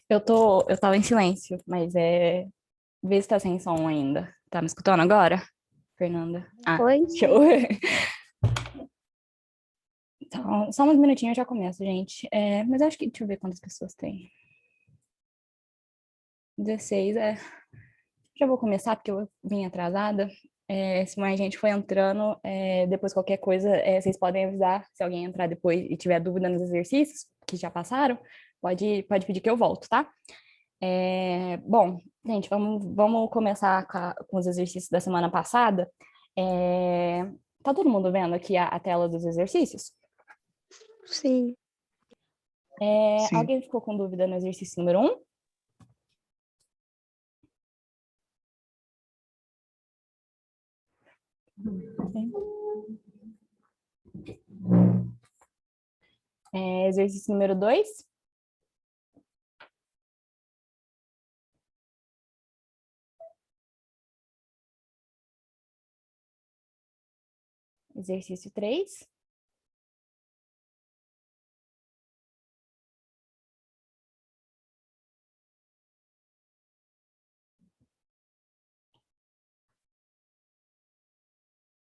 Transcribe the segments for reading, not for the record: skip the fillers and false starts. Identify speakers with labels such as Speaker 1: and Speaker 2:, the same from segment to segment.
Speaker 1: Eu tava em silêncio, mas vê se tá sem som ainda. Tá me escutando agora, Fernanda? Ah,
Speaker 2: Oi?
Speaker 1: show. Então, só uns minutinhos eu já começo, gente. Mas acho que, deixa eu ver quantas pessoas tem. 16, já vou começar porque eu vim atrasada. Se mais gente for entrando, depois qualquer coisa, vocês podem avisar se alguém entrar depois e tiver dúvida nos exercícios que já passaram, pode pedir que eu volto, tá? Bom, gente, vamos começar com os exercícios da semana passada. É, tá todo mundo vendo aqui a tela dos exercícios?
Speaker 2: Sim.
Speaker 3: Sim.
Speaker 1: Alguém ficou com dúvida no exercício número 1? Exercício número 2? Exercício 3?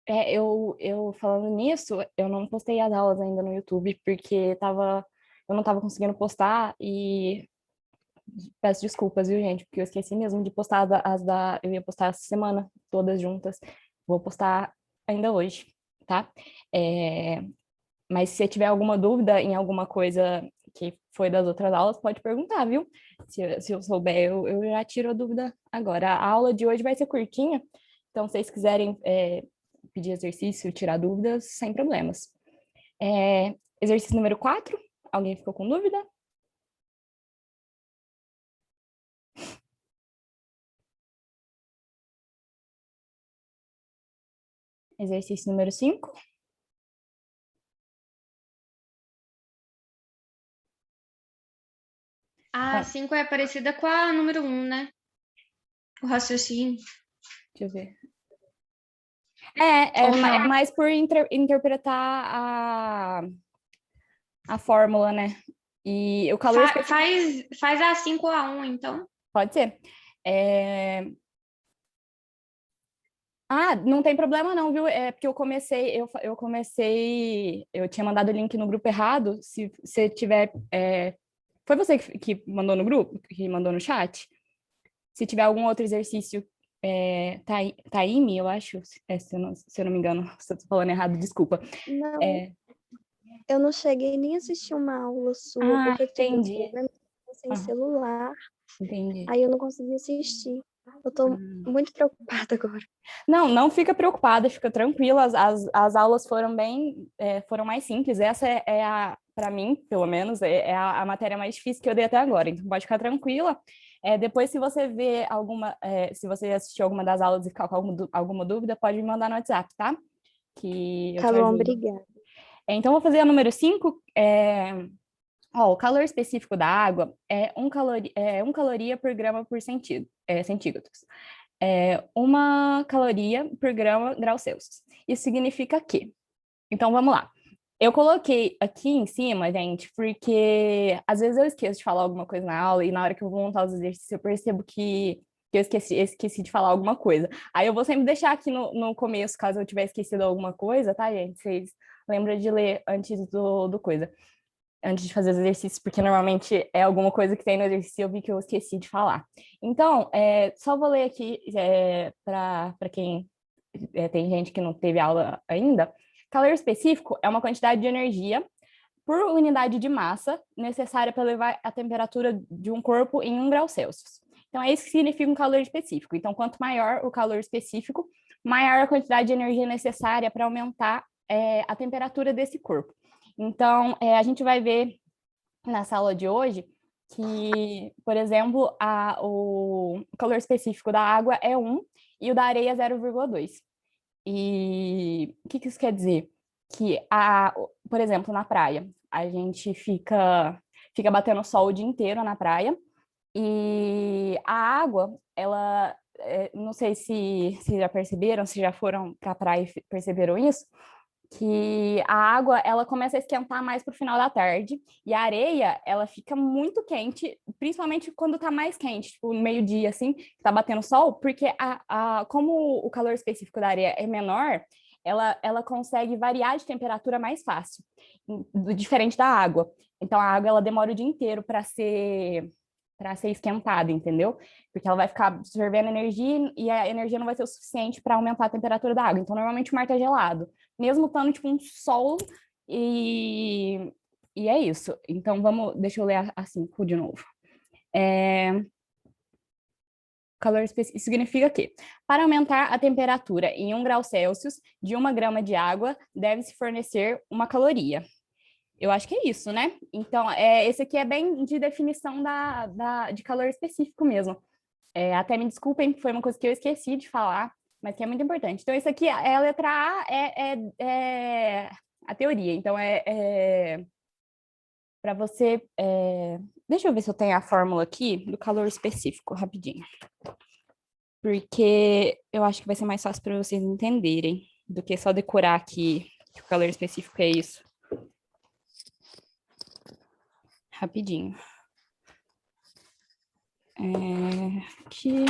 Speaker 1: Eu falando nisso, eu não postei as aulas ainda no YouTube, porque eu não tava conseguindo postar e peço desculpas, viu, gente? Porque eu esqueci mesmo de postar eu ia postar essa semana, todas juntas. Vou postar ainda hoje, tá? É, mas se você tiver alguma dúvida em alguma coisa que foi das outras aulas, pode perguntar, viu? Se eu souber, eu já tiro a dúvida agora. A aula de hoje vai ser curtinha, então se vocês quiserem pedir exercício, tirar dúvidas, sem problemas. Exercício número 4, alguém ficou com dúvida? Exercício número 5.
Speaker 4: A 5 é parecida com a número 1, né? O raciocínio.
Speaker 1: Deixa eu ver.
Speaker 4: Ou não?
Speaker 1: É mais por interpretar a fórmula, né? E o calor específico...
Speaker 4: Faz a 5 ou a 1, então.
Speaker 1: Pode ser. Não tem problema não, viu? É porque eu tinha mandado o link no grupo errado. Se você tiver... Foi você que mandou no grupo? Que mandou no chat? Se tiver algum outro exercício, Taime, eu acho, se eu não me engano, se eu tô falando errado, desculpa.
Speaker 2: Não, eu não cheguei nem a assistir uma aula sua, porque eu tive uns
Speaker 1: Entendi.
Speaker 2: problemas sem celular,
Speaker 1: Entendi.
Speaker 2: aí eu não consegui assistir. Eu tô muito preocupada agora.
Speaker 1: Não fica preocupada, fica tranquila. As aulas foram mais simples. Essa para mim, pelo menos, a matéria mais difícil que eu dei até agora. Então pode ficar tranquila. Depois, se você ver se você assistir alguma das aulas e ficar com alguma dúvida, pode me mandar no WhatsApp, tá? Que eu
Speaker 2: Tá
Speaker 1: te
Speaker 2: bom,
Speaker 1: ajudo.
Speaker 2: obrigada.
Speaker 1: Então, vou fazer a número 5. O calor específico da água é 1 caloria por grama por centígrados. 1 caloria por grau Celsius. Isso significa que... Então, vamos lá. Eu coloquei aqui em cima, gente, porque às vezes eu esqueço de falar alguma coisa na aula e na hora que eu vou montar os exercícios eu percebo que eu esqueci de falar alguma coisa. Aí eu vou sempre deixar aqui no começo, caso eu tiver esquecido alguma coisa, tá, gente? Vocês lembram de ler antes do coisa, antes de fazer os exercícios, porque normalmente é alguma coisa que tem no exercício e eu vi que eu esqueci de falar. Então, só vou ler aqui para quem tem gente que não teve aula ainda. Calor específico é uma quantidade de energia por unidade de massa necessária para levar a temperatura de um corpo em 1 grau Celsius. Então, é isso que significa um calor específico. Então, quanto maior o calor específico, maior a quantidade de energia necessária para aumentar a temperatura desse corpo. Então, a gente vai ver nessa aula de hoje que, por exemplo, o calor específico da água é 1 e o da areia é 0,2. E o que isso quer dizer? Que, por exemplo, na praia, a gente fica batendo sol o dia inteiro na praia e a água, não sei se já perceberam, se já foram para a praia e perceberam isso, que a água ela começa a esquentar mais para o final da tarde e a areia ela fica muito quente, principalmente quando está mais quente, tipo no meio-dia assim, que tá batendo sol, porque como o calor específico da areia é menor, ela consegue variar de temperatura mais fácil, diferente da água. Então a água ela demora o dia inteiro para ser esquentada, entendeu? Porque ela vai ficar absorvendo energia e a energia não vai ser o suficiente para aumentar a temperatura da água. Então, normalmente o mar está gelado, mesmo estando tipo um sol e é isso. Então, deixa eu ler a 5 de novo. Calor específico significa que, para aumentar a temperatura em 1 grau Celsius de 1 grama de água, deve-se fornecer uma caloria. Eu acho que é isso, né? Então, esse aqui é bem de definição de calor específico mesmo. Até me desculpem, foi uma coisa que eu esqueci de falar, mas que é muito importante. Então, isso aqui é a letra A, é a teoria. Então, para você... deixa eu ver se eu tenho a fórmula aqui do calor específico, rapidinho. Porque eu acho que vai ser mais fácil para vocês entenderem do que só decorar aqui que o calor específico é isso. Rapidinho. Aqui.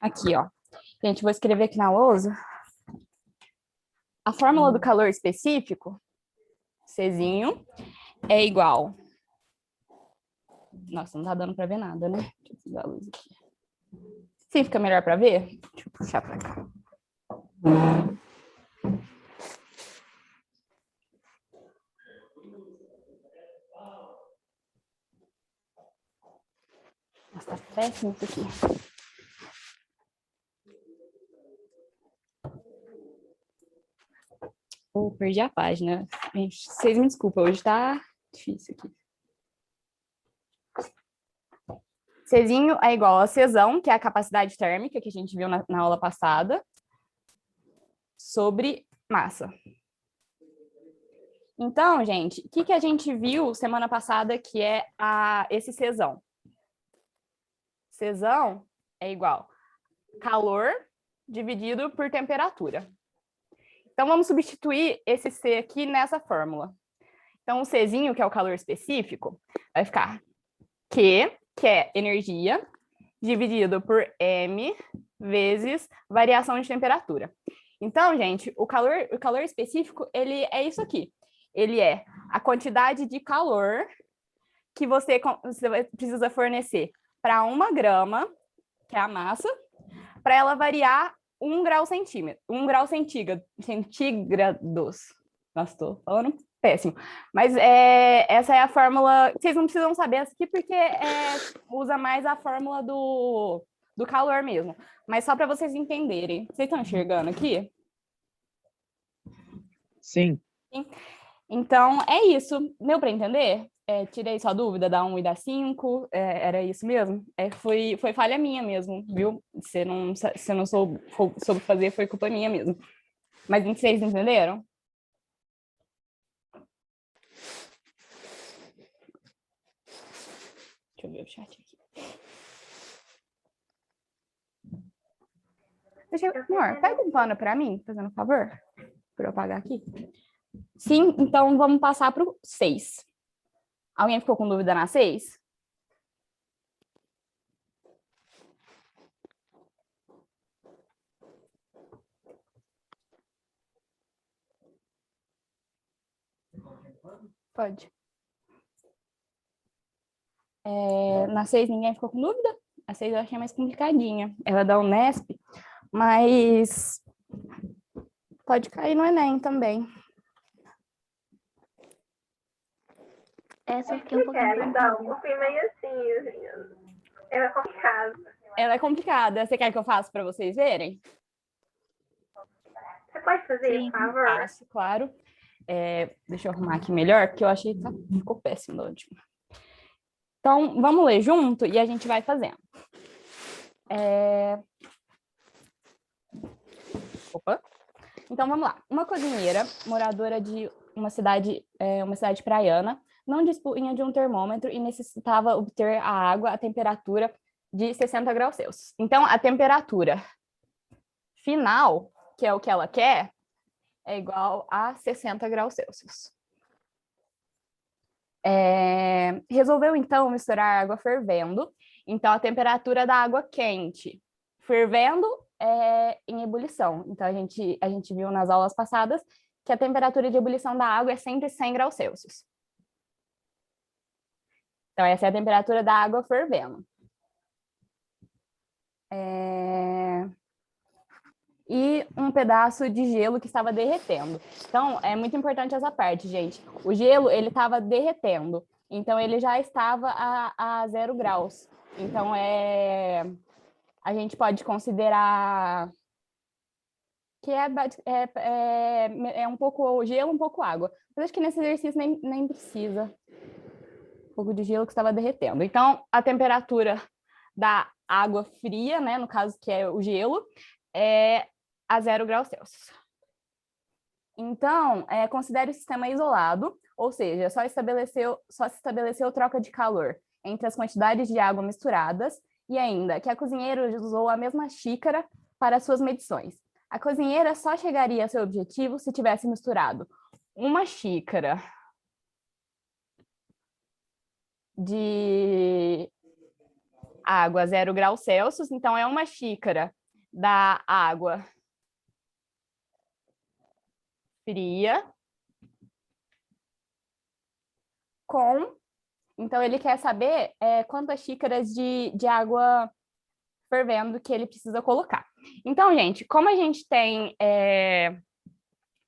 Speaker 1: Aqui, ó. Gente, vou escrever aqui na lousa. A fórmula do calor específico, Czinho, é igual... Nossa, não tá dando para ver nada, né? Deixa eu desligar a luz aqui. Sim, fica melhor para ver? Deixa eu puxar para cá. Nossa, tá péssimo isso aqui. Perdi a página. Gente, vocês me desculpem, hoje tá difícil aqui. Czinho é igual a Czão, que é a capacidade térmica que a gente viu na aula passada, sobre massa. Então, gente, o que a gente viu semana passada que é esse Czão? Czão é igual calor dividido por temperatura. Então, vamos substituir esse C aqui nessa fórmula. Então, o Czinho, que é o calor específico, vai ficar Q, que é energia, dividido por M vezes variação de temperatura. Então, gente, o calor específico, ele é isso aqui. Ele é a quantidade de calor que você precisa fornecer para 1 grama, que é a massa, para ela variar 1 grau centímetro, 1 grau centígrados. Nossa, estou falando péssimo. Mas essa é a fórmula. Vocês não precisam saber essa aqui, porque usa mais a fórmula do calor mesmo. Mas só para vocês entenderem. Vocês estão enxergando aqui?
Speaker 3: Sim.
Speaker 1: Sim. Então, é isso. Deu para entender? Tirei sua dúvida da 1 e da 5. Era isso mesmo? Foi falha minha mesmo, viu? Você não soube fazer, foi culpa minha mesmo. Mas vocês entenderam? Deixa eu ver o chat aqui. Amor, pega um pano para mim, fazendo um favor, para eu apagar aqui. Sim, então vamos passar para o 6. Alguém ficou com dúvida na 6? Pode. Na 6 ninguém ficou com dúvida? A 6 eu achei mais complicadinha. Ela é da Unesp, mas pode cair no Enem também.
Speaker 2: Essa aqui é um pouquinho.
Speaker 5: Então, eu fui meio assim. Ela é complicada.
Speaker 1: Ela é complicada. Você quer que eu faça para vocês verem?
Speaker 5: Você pode fazer,
Speaker 2: Sim,
Speaker 5: por favor?
Speaker 1: Faço, claro. Deixa eu arrumar aqui melhor, porque eu achei que ficou péssimo da última. Então, vamos ler junto e a gente vai fazendo. Opa. Então, vamos lá. Uma cozinheira, moradora de uma cidade praiana, não dispunha de um termômetro e necessitava obter a água a temperatura de 60 graus Celsius. Então, a temperatura final, que é o que ela quer, é igual a 60 graus Celsius. Resolveu, então, misturar água fervendo. Então, a temperatura da água quente fervendo é em ebulição. Então, a gente viu nas aulas passadas que a temperatura de ebulição da água é sempre 100 graus Celsius. Então, essa é a temperatura da água fervendo. E um pedaço de gelo que estava derretendo. Então, é muito importante essa parte, gente. O gelo, ele estava derretendo. Então, ele já estava a 0 graus. Então, a gente pode considerar que é um pouco gelo, um pouco água. Mas acho que nesse exercício nem precisa. Um pouco de gelo que estava derretendo. Então, a temperatura da água fria, né, no caso que é o gelo, é a 0 graus Celsius. Então, considere o sistema isolado, ou seja, só se estabeleceu troca de calor entre as quantidades de água misturadas e ainda que a cozinheira usou a mesma xícara para suas medições. A cozinheira só chegaria a seu objetivo se tivesse misturado uma xícara de água a 0 graus Celsius, então é uma xícara da água fria então ele quer saber quantas xícaras de água fervendo que ele precisa colocar. Então, gente, como a gente tem...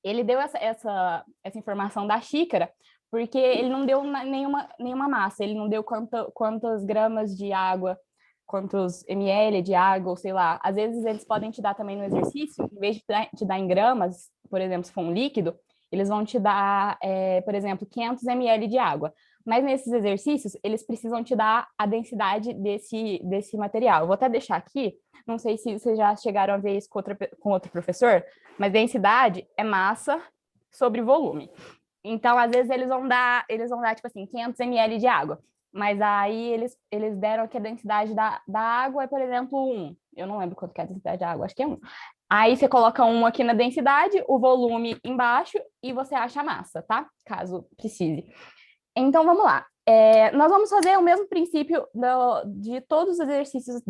Speaker 1: ele deu essa informação da xícara, porque ele não deu nenhuma massa, ele não deu quantas gramas de água, quantos ml de água, ou sei lá. Às vezes eles podem te dar também no exercício, em vez de te dar em gramas, por exemplo, se for um líquido, eles vão te dar, por exemplo, 500 ml de água. Mas nesses exercícios, eles precisam te dar a densidade desse material. Eu vou até deixar aqui, não sei se vocês já chegaram a ver isso com outro professor, mas densidade é massa sobre volume. Então, às vezes, eles vão dar tipo assim, 500 ml de água. Mas aí eles deram que a densidade da água é, por exemplo, 1. Eu não lembro quanto que é a densidade da água, acho que é 1. Aí você coloca 1 aqui na densidade, o volume embaixo e você acha a massa, tá? Caso precise. Então, vamos lá. Nós vamos fazer o mesmo princípio de todos os exercícios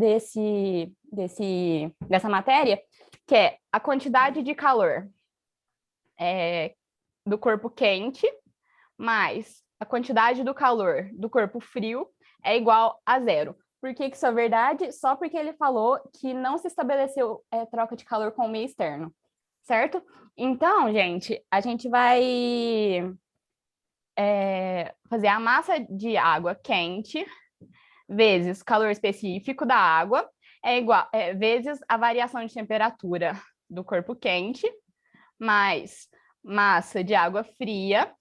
Speaker 1: dessa matéria, que é a quantidade de calor do corpo quente mais a quantidade do calor do corpo frio é igual a 0. Por que isso é verdade? Só porque ele falou que não se estabeleceu troca de calor com o meio externo, certo? Então, gente, a gente vai fazer a massa de água quente vezes calor específico da água vezes a variação de temperatura do corpo quente mais massa de água fria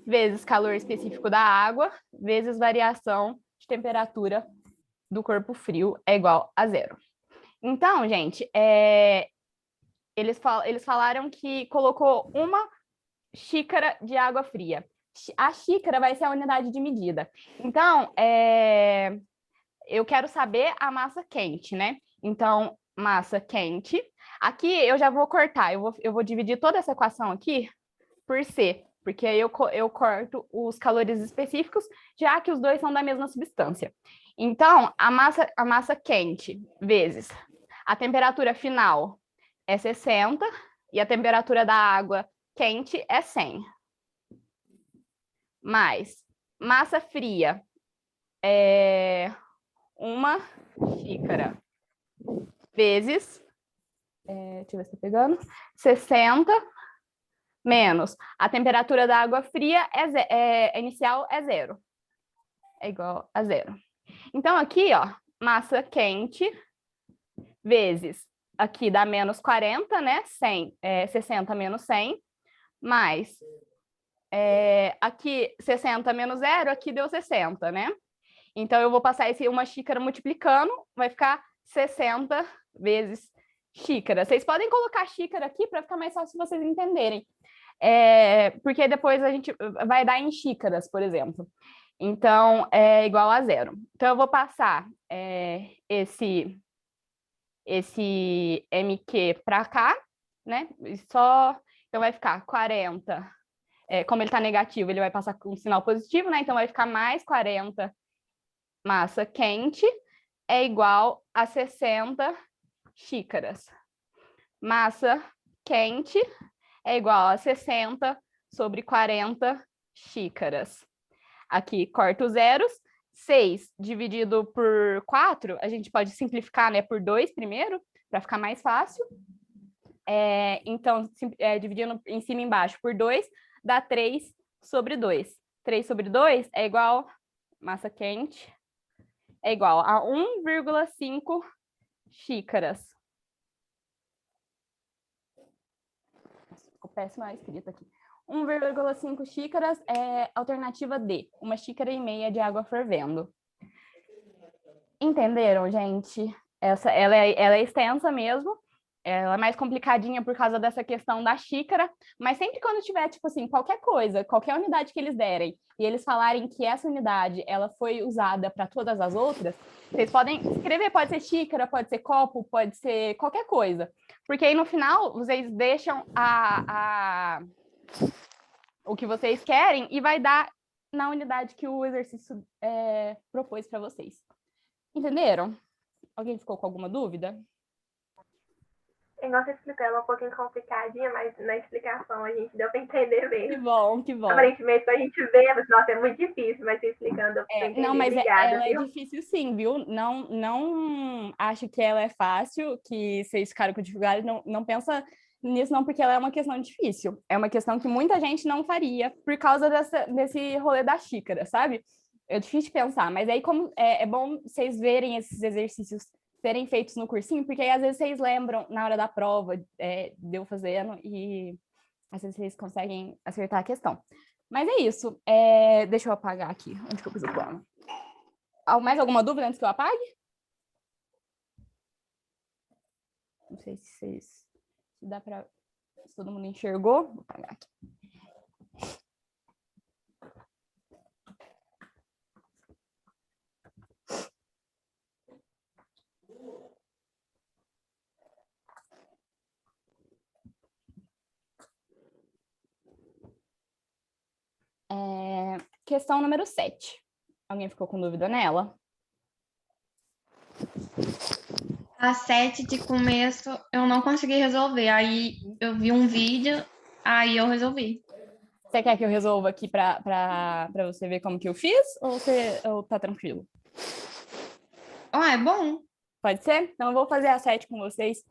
Speaker 1: vezes calor específico da água, vezes variação de temperatura do corpo frio é igual a 0. Então, gente, eles falaram que colocou uma xícara de água fria. A xícara vai ser a unidade de medida. Então, eu quero saber a massa quente, né? Então, massa quente. Aqui eu já vou cortar, eu vou dividir toda essa equação aqui por C, porque aí eu corto os calores específicos, já que os dois são da mesma substância. Então, a massa quente vezes a temperatura final é 60 e a temperatura da água quente é 100. Mais massa fria é uma xícara vezes, deixa eu ver se tá pegando, 60 menos a temperatura da água fria inicial é 0. É igual a 0. Então, aqui, ó, massa quente vezes, aqui dá menos 40, né? 60 menos 100, mais, aqui 60 menos 0, aqui deu 60, né? Então, eu vou passar uma xícara multiplicando, vai ficar 60 vezes xícara. Vocês podem colocar xícara aqui para ficar mais fácil vocês entenderem. Porque depois a gente vai dar em xícaras, por exemplo. Então, é igual a 0. Então, eu vou passar esse MQ para cá, né? Então, vai ficar 40. Como ele está negativo, ele vai passar com um sinal positivo, né? Então, vai ficar mais 40 massa quente é igual a 60 xícaras. Massa quente é igual a 60 sobre 40 xícaras. Aqui, corta os zeros. 6 dividido por 4, a gente pode simplificar, né, por 2 primeiro, para ficar mais fácil. Então, dividindo em cima e embaixo por 2, dá 3 sobre 2. 3 sobre 2 é igual, massa quente, é igual a 1,5 xícaras. Ficou péssima a escrita aqui. 1,5 xícaras é alternativa D, 1,5 xícaras de água fervendo. Entenderam, gente? Ela é extensa mesmo, ela é mais complicadinha por causa dessa questão da xícara, mas sempre quando tiver, tipo assim, qualquer coisa, qualquer unidade que eles derem, e eles falarem que essa unidade ela foi usada para todas as outras, vocês podem escrever, pode ser xícara, pode ser copo, pode ser qualquer coisa. Porque aí no final vocês deixam o que vocês querem e vai dar na unidade que o exercício propôs para vocês. Entenderam? Alguém ficou com alguma dúvida?
Speaker 5: Igual você explicou, ela é um pouquinho complicadinha, mas na explicação a gente deu para entender mesmo.
Speaker 1: Que bom, que bom.
Speaker 5: Aparentemente, a gente vê, mas, nossa, é muito difícil, mas você explicando, eu entendi.
Speaker 1: Não, mas
Speaker 5: obrigada,
Speaker 1: ela
Speaker 5: viu?
Speaker 1: é difícil sim, viu? Não acho que ela é fácil, que vocês ficaram com dificuldade, não pensa nisso não, porque ela é uma questão difícil. É uma questão que muita gente não faria por causa desse rolê da xícara, sabe? É difícil de pensar, mas aí como é bom vocês verem esses exercícios serem feitos no cursinho, porque aí às vezes vocês lembram na hora da prova de eu fazendo e às vezes vocês conseguem acertar a questão. Mas é isso. Deixa eu apagar aqui. Onde que eu pus o plano? Mais alguma dúvida antes que eu apague? Não sei se dá para... Se todo mundo enxergou. Vou apagar aqui. Questão número 7. Alguém ficou com dúvida nela?
Speaker 4: A 7 de começo eu não consegui resolver. Aí eu vi um vídeo, aí eu resolvi.
Speaker 1: Você quer que eu resolva aqui para você ver como que eu fiz? Ou tá tranquilo?
Speaker 4: É bom.
Speaker 1: Pode ser? Então eu vou fazer a 7 com vocês.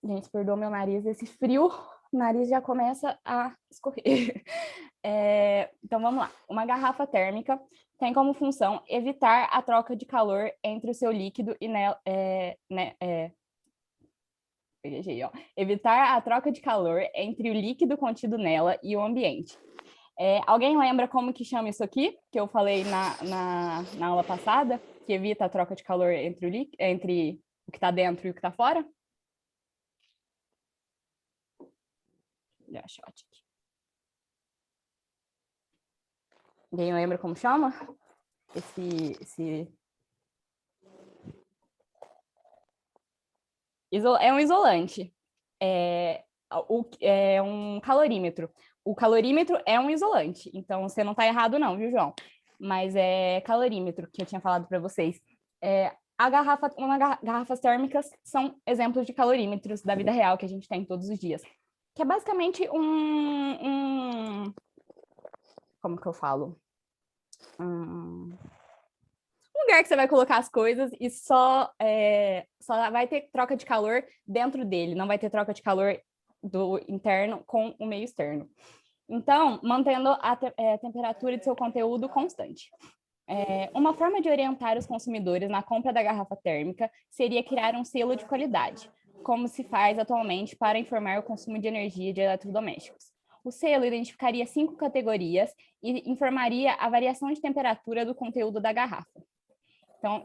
Speaker 1: Gente, perdoa meu nariz, esse frio, o nariz já começa a escorrer. Então vamos lá. Uma garrafa térmica tem como função evitar a troca de calor entre o seu líquido e evitar a troca de calor entre o líquido contido nela e o ambiente. Alguém lembra como que chama isso aqui? Que eu falei na aula passada, que evita a troca de calor entre o que está dentro e o que está fora? Deixa eu achar aqui. Alguém lembra como chama? É um isolante. É um calorímetro. O calorímetro é um isolante. Então, você não está errado não, viu, João? Mas é calorímetro, que eu tinha falado para vocês. Garrafas térmicas são exemplos de calorímetros da vida real que a gente tem todos os dias. Que é basicamente como que eu falo? Um lugar que você vai colocar as coisas e só vai ter troca de calor dentro dele, não vai ter troca de calor do interno com o meio externo. Então, mantendo a temperatura de seu conteúdo constante. Uma forma de orientar os consumidores na compra da garrafa térmica seria criar um selo de qualidade, como se faz atualmente para informar o consumo de energia de eletrodomésticos. O selo identificaria 5 categorias e informaria a variação de temperatura do conteúdo da garrafa. Então,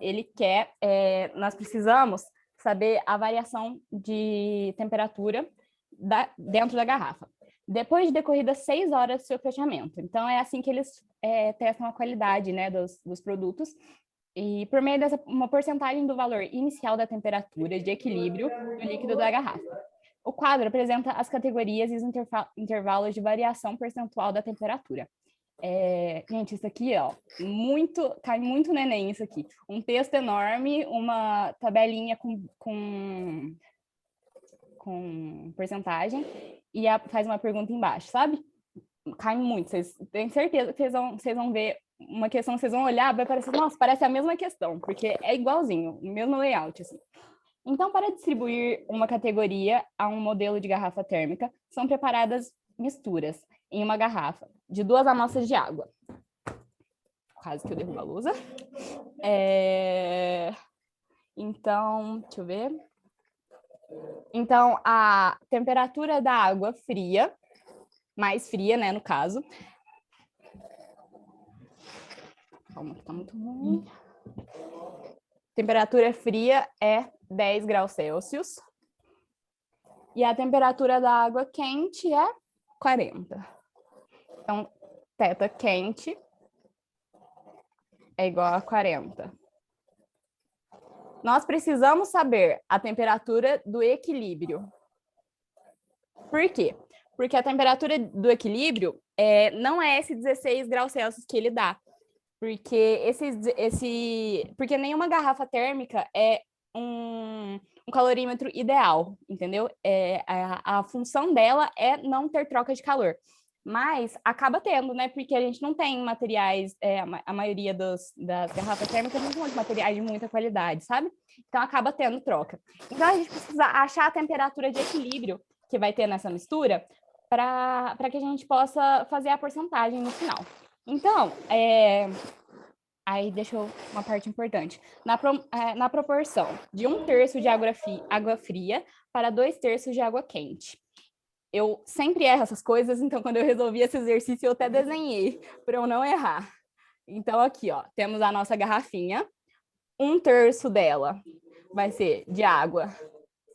Speaker 1: nós precisamos saber a variação de temperatura dentro da garrafa. depois de decorridas 6 horas do seu fechamento. Então, é assim que eles testam a qualidade, né, dos produtos. E por meio dessa uma porcentagem do valor inicial da temperatura de equilíbrio do líquido da garrafa. O quadro apresenta as categorias e os intervalos de variação percentual da temperatura. Gente, isso aqui, ó, cai muito no Enem isso aqui. Um texto enorme, uma tabelinha com porcentagem e faz uma pergunta embaixo, sabe? Cai muito, vocês têm certeza que vocês vão ver uma questão, vocês vão olhar, vai parecer, nossa, parece a mesma questão, porque é igualzinho, o mesmo layout, assim. Então, para distribuir uma categoria a um modelo de garrafa térmica, são preparadas misturas em uma garrafa de 2 amostras de água. Quase que eu derrubo a lousa. Então, deixa eu ver. Então, a temperatura da água fria, mais fria, né, no caso. Calma, que tá muito ruim. Temperatura fria é 10 graus Celsius. E a temperatura da água quente é 40. Então, θ quente é igual a 40. Nós precisamos saber a temperatura do equilíbrio. Por quê? Porque a temperatura do equilíbrio não é esse 16 graus Celsius que ele dá. Porque porque nenhuma garrafa térmica é um calorímetro ideal, entendeu? A função dela é não ter troca de calor. Mas acaba tendo, né? Porque a gente não tem materiais, a maioria das garrafas térmicas não tem materiais de muita qualidade, sabe? Então acaba tendo troca. Então a gente precisa achar a temperatura de equilíbrio que vai ter nessa mistura para que a gente possa fazer a porcentagem no final. Então, aí deixa eu uma parte importante. Na proporção de 1/3 de água fria para 2/3 de água quente. Eu sempre erro essas coisas, então quando eu resolvi esse exercício, eu até desenhei para eu não errar. Então aqui, ó, temos a nossa garrafinha. 1/3 dela vai ser de água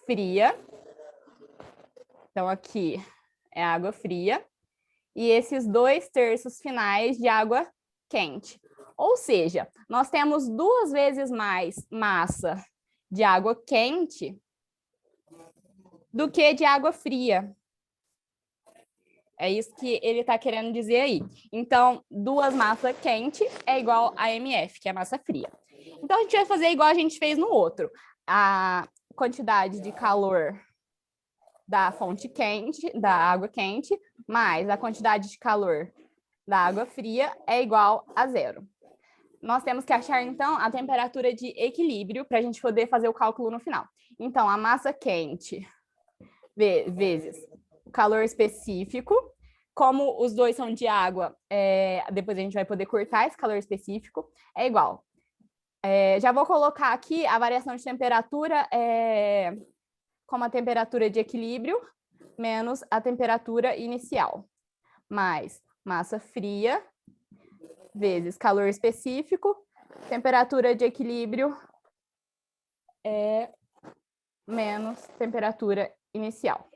Speaker 1: fria. Então aqui é água fria. E esses 2/3 finais de água quente. Ou seja, nós temos 2 vezes mais massa de água quente do que de água fria. É isso que ele está querendo dizer aí. Então, 2 massa quente é igual a MF, que é a massa fria. Então, a gente vai fazer igual a gente fez no outro. A quantidade de calor da fonte quente, da água quente, mais a quantidade de calor da água fria é igual a 0. Nós temos que achar, então, a temperatura de equilíbrio para a gente poder fazer o cálculo no final. Então, a massa quente vezes o calor específico. Como os dois são de água, depois a gente vai poder cortar esse calor específico, é igual. Já vou colocar aqui a variação de temperatura como a temperatura de equilíbrio menos a temperatura inicial, mais massa fria vezes calor específico, temperatura de equilíbrio menos temperatura inicial.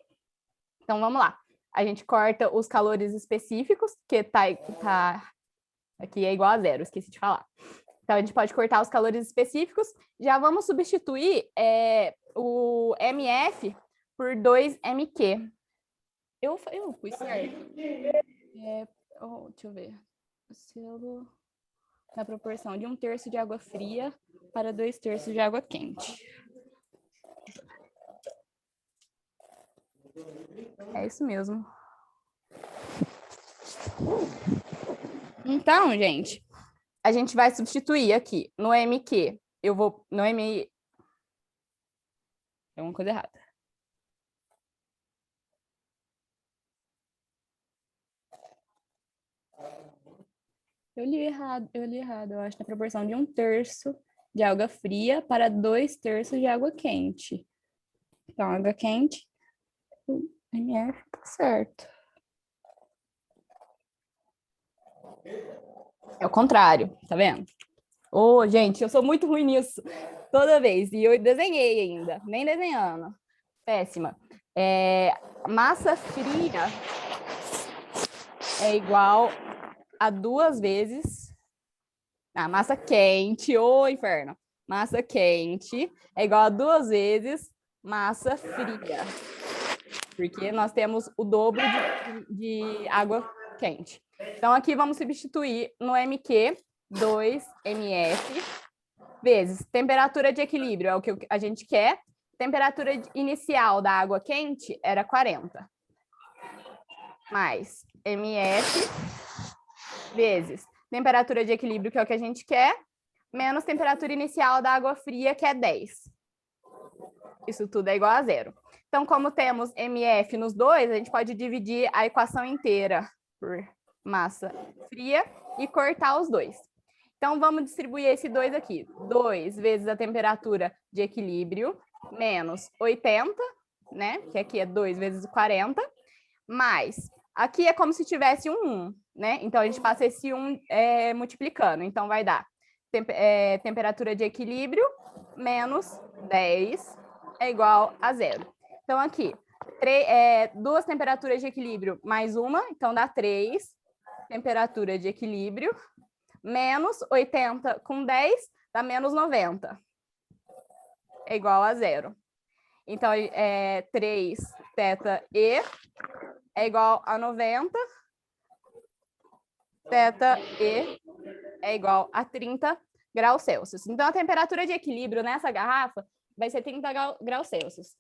Speaker 1: Então, vamos lá. A gente corta os calores específicos, que tá aqui é igual a 0, esqueci de falar. Então, a gente pode cortar os calores específicos. Já vamos substituir o MF por 2mQ. Eu fui certo. Deixa eu ver. Selo na proporção de 1/3 de água fria para 2/3 de água quente. É isso mesmo. Então, gente, a gente vai substituir aqui no MQ. Eu vou no MI. É uma coisa errada. Eu li errado, eu acho, na proporção de 1/3 de água fria para 2/3 de água quente. Então, água quente, o MF tá certo. É o contrário, tá vendo? Ô, gente, eu sou muito ruim nisso toda vez. E eu desenhei ainda, nem desenhando. Péssima. Massa fria é igual a 2 vezes a massa quente, ô inferno. Massa quente é igual a 2 vezes massa fria. Porque nós temos o dobro de água quente. Então, aqui vamos substituir no MQ 2mf vezes temperatura de equilíbrio, é o que a gente quer. Temperatura inicial da água quente era 40. Mais mf vezes temperatura de equilíbrio, que é o que a gente quer, menos temperatura inicial da água fria, que é 10. Isso tudo é igual a 0. Então, como temos mf nos dois, a gente pode dividir a equação inteira por massa fria e cortar os dois. Então, vamos distribuir esse 2 aqui. 2 vezes a temperatura de equilíbrio, menos 80, né? Que aqui é 2 vezes 40, mais... Aqui é como se tivesse um 1, né? Então, a gente passa esse 1 multiplicando. Então, vai dar temperatura de equilíbrio menos 10 é igual a 0. Então, aqui, 2 temperaturas de equilíbrio mais uma, então dá 3 temperatura de equilíbrio, menos 80 com 10, dá menos 90. É igual a 0. Então, 3 θe é igual a 90, θe é igual a 30 graus Celsius. Então, a temperatura de equilíbrio nessa garrafa vai ser 30 graus Celsius.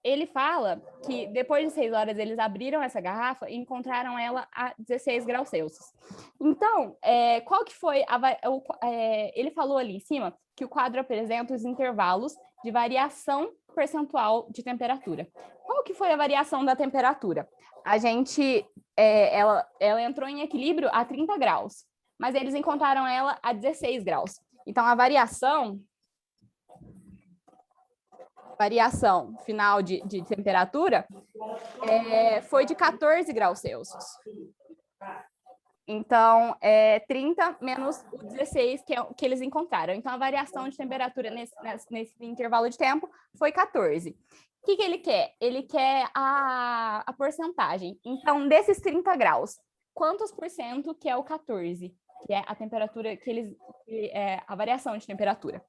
Speaker 1: Ele fala que depois de 6 horas eles abriram essa garrafa e encontraram ela a 16 graus Celsius. Então, qual que foi ele falou ali em cima que o quadro apresenta os intervalos de variação percentual de temperatura. Qual que foi a variação da temperatura? A gente, ela entrou em equilíbrio a 30 graus, mas eles encontraram ela a 16 graus. Então, a variação final de temperatura foi de 14 graus Celsius. Então, 30 menos o 16, que é o que eles encontraram. Então, a variação de temperatura nesse intervalo de tempo foi 14. O que ele quer? Ele quer a porcentagem. Então, desses 30 graus, quantos por cento que é o 14? Que é a temperatura a variação de temperatura.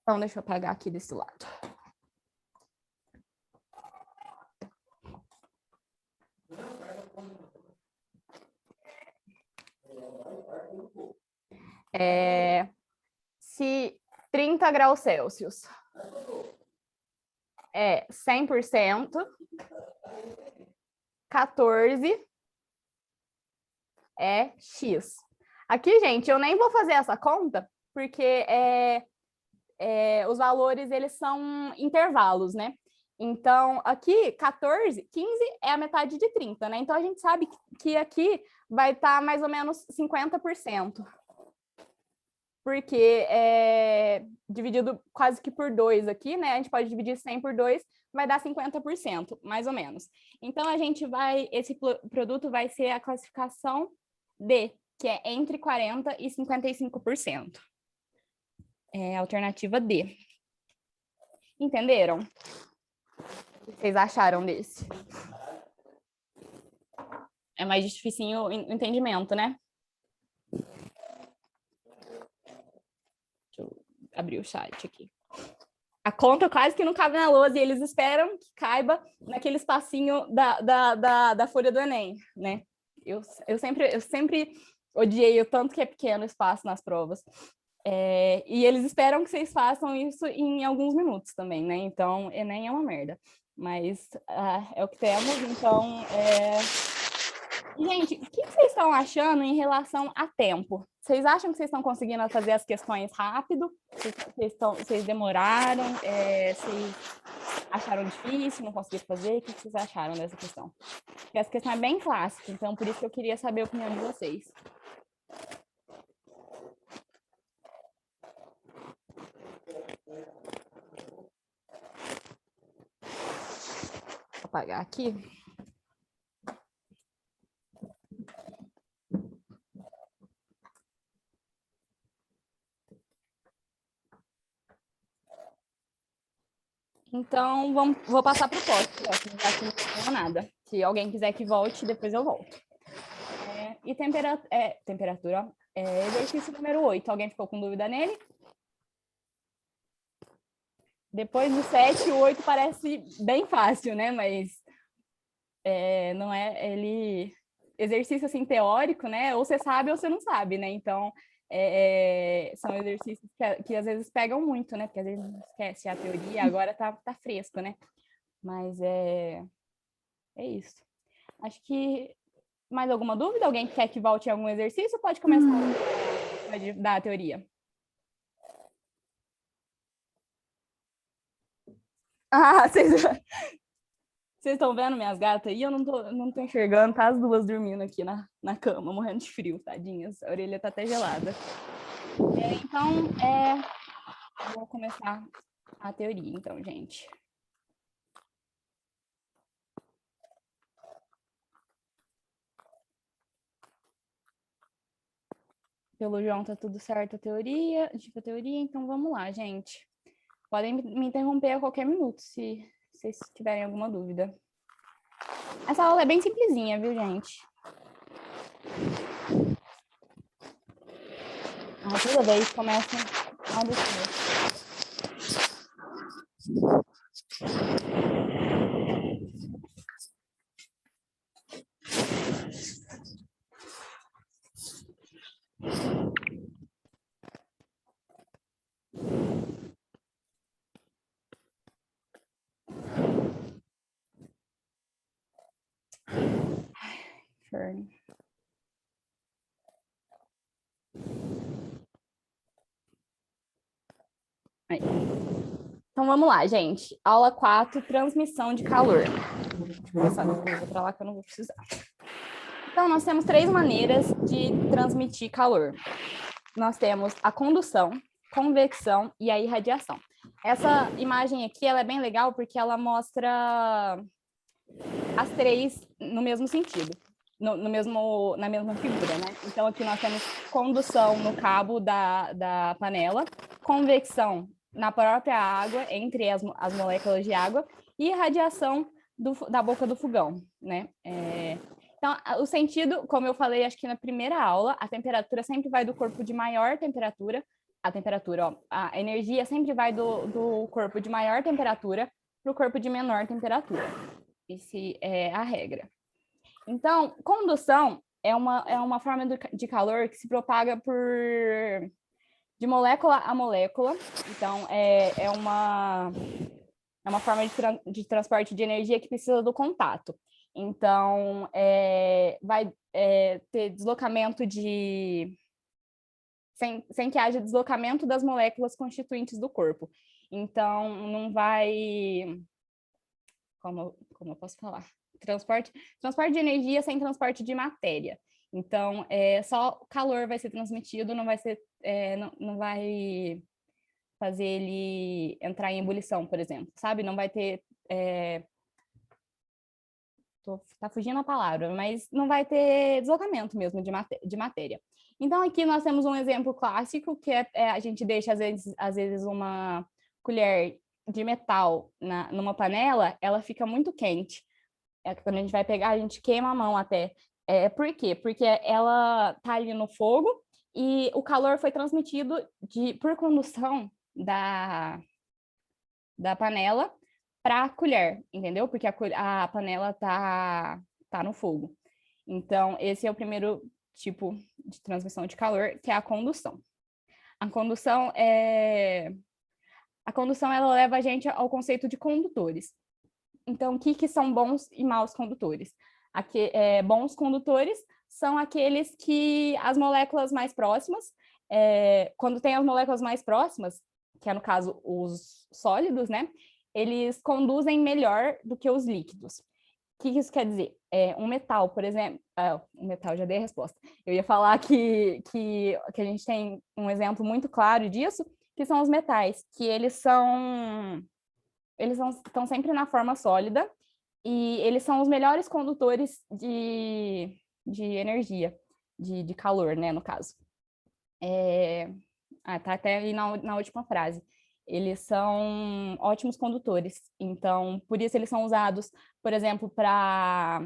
Speaker 1: Então, deixa eu apagar aqui desse lado. Se 30 graus Celsius é 100%, 14 é X. Aqui, gente, eu nem vou fazer essa conta, porque os valores, eles são intervalos, né? Então, aqui, 14, 15 é a metade de 30, né? Então, a gente sabe que aqui vai estar mais ou menos 50%. Porque dividido quase que por 2 aqui, né? A gente pode dividir 100 por 2, vai dar 50%, mais ou menos. Então, esse produto vai ser a classificação D, que é entre 40% e 55%. É a alternativa D. Entenderam? O que vocês acharam desse? É mais dificinho o entendimento, né? Deixa eu abrir o chat aqui. A conta quase que não cabe na lousa e eles esperam que caiba naquele espacinho da folha do Enem, né? Eu sempre odiei o tanto que é pequeno o espaço nas provas. E eles esperam que vocês façam isso em alguns minutos também, né? Então, Enem é uma merda. Mas é o que temos, então... Gente, o que vocês estão achando em relação a tempo? Vocês acham que vocês estão conseguindo fazer as questões rápido? Vocês demoraram? Vocês acharam difícil, não conseguiram fazer? O que vocês acharam dessa questão? Porque essa questão é bem clássica, então por isso que eu queria saber a opinião de vocês. Vou apagar aqui. Então, vou passar para o próximo, já que não tem nada. Se alguém quiser que volte, depois eu volto. E temperatura, ó. Exercício número 8. Alguém ficou com dúvida nele? Depois do 7, o 8 parece bem fácil, né? Mas não é ele exercício assim teórico, né? Ou você sabe ou você não sabe, né? Então são exercícios que às vezes pegam muito, né? Porque às vezes esquece a teoria, agora tá fresco, né? Mas é isso. Acho que mais alguma dúvida? Alguém quer que volte em algum exercício? Pode começar pode dar a teoria. Ah, vocês estão vendo minhas gatas aí? Eu não tô enxergando, tá as duas dormindo aqui na cama, morrendo de frio, tadinhas. A orelha tá até gelada. Então, vou começar a teoria, então, gente. Pelo João tá tudo certo a teoria, então vamos lá, gente. Podem me interromper a qualquer minuto, se vocês tiverem alguma dúvida. Essa aula é bem simplesinha, viu, gente? Toda vez começa a Então, vamos lá, gente. Aula 4, transmissão de calor. Deixa eu começar depois para lá que eu não vou precisar. Então, nós temos 3 maneiras de transmitir calor. Nós temos a condução, convecção e a irradiação. Essa imagem aqui, ela é bem legal porque ela mostra as 3 no mesmo sentido, na mesma figura, né? Então, aqui nós temos condução no cabo da panela, convecção na própria água, entre as moléculas de água, e radiação da boca do fogão, né? Então, o sentido, como eu falei, acho que na primeira aula, a temperatura sempre vai do corpo de maior temperatura, a energia sempre vai do corpo de maior temperatura para o corpo de menor temperatura. Essa é a regra. Então, condução é uma forma de calor que se propaga de molécula a molécula. Então, é uma forma de transporte de energia que precisa do contato. Então, vai ter deslocamento sem que haja deslocamento das moléculas constituintes do corpo. Então, não vai... Como eu posso falar? Transporte de energia sem transporte de matéria. Então, só calor vai ser transmitido, não vai ser, não vai fazer ele entrar em ebulição, por exemplo, sabe? Não vai ter, tá fugindo a palavra, mas não vai ter deslocamento mesmo de matéria. Então, aqui nós temos um exemplo clássico, que a gente deixa, às vezes uma colher de metal numa panela, ela fica muito quente. Quando a gente vai pegar, a gente queima a mão até. Por quê? Porque ela tá ali no fogo e o calor foi transmitido por condução da panela para a colher, entendeu? Porque a panela tá no fogo. Então, esse é o primeiro tipo de transmissão de calor, que é a condução. A condução ela leva a gente ao conceito de condutores. Então, o que são bons e maus condutores? Bons condutores são aqueles que as moléculas mais próximas, quando tem as moléculas mais próximas, que é no caso os sólidos, né? Eles conduzem melhor do que os líquidos. O que isso quer dizer? Um metal, por exemplo... um metal, já dei a resposta. Eu ia falar que a gente tem um exemplo muito claro disso, que são os metais, que eles estão sempre na forma sólida e eles são os melhores condutores de energia, de calor, né, no caso. Tá até aí na última frase. Eles são ótimos condutores. Então, por isso eles são usados, por exemplo, para...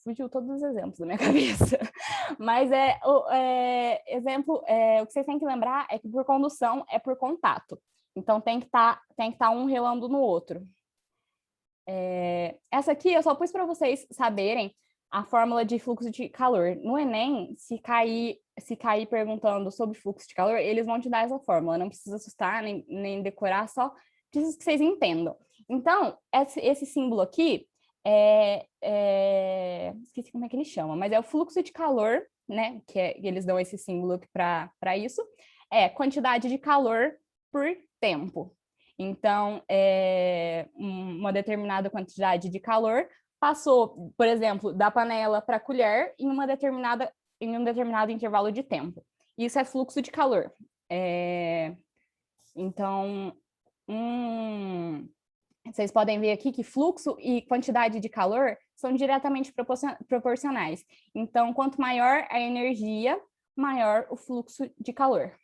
Speaker 1: Fugiu todos os exemplos da minha cabeça. Mas exemplo, o que vocês têm que lembrar é que por condução é por contato. Então, tem que tá um relando no outro. Essa aqui eu só pus para vocês saberem a fórmula de fluxo de calor. No Enem, se cair perguntando sobre fluxo de calor, eles vão te dar essa fórmula. Não precisa assustar, nem decorar, só preciso que vocês entendam. Então, esse símbolo aqui esqueci como é que ele chama, mas é o fluxo de calor, né? Eles dão esse símbolo para isso. É quantidade de calor por tempo. Então, uma determinada quantidade de calor passou, por exemplo, da panela para a colher em um determinado intervalo de tempo. Isso é fluxo de calor. Então, vocês podem ver aqui que fluxo e quantidade de calor são diretamente proporcionais. Então, quanto maior a energia, maior o fluxo de calor.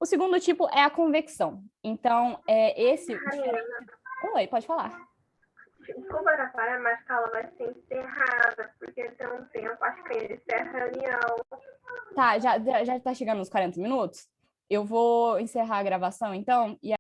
Speaker 1: O segundo tipo é a convecção. Então, esse... Oi, pode falar.
Speaker 5: Desculpa atrapalhar, mas a aula vai ser encerrada, porque tem um tempo, acho que ele encerra a reunião.
Speaker 1: Tá, já tá chegando nos 40 minutos? Eu vou encerrar a gravação, então, e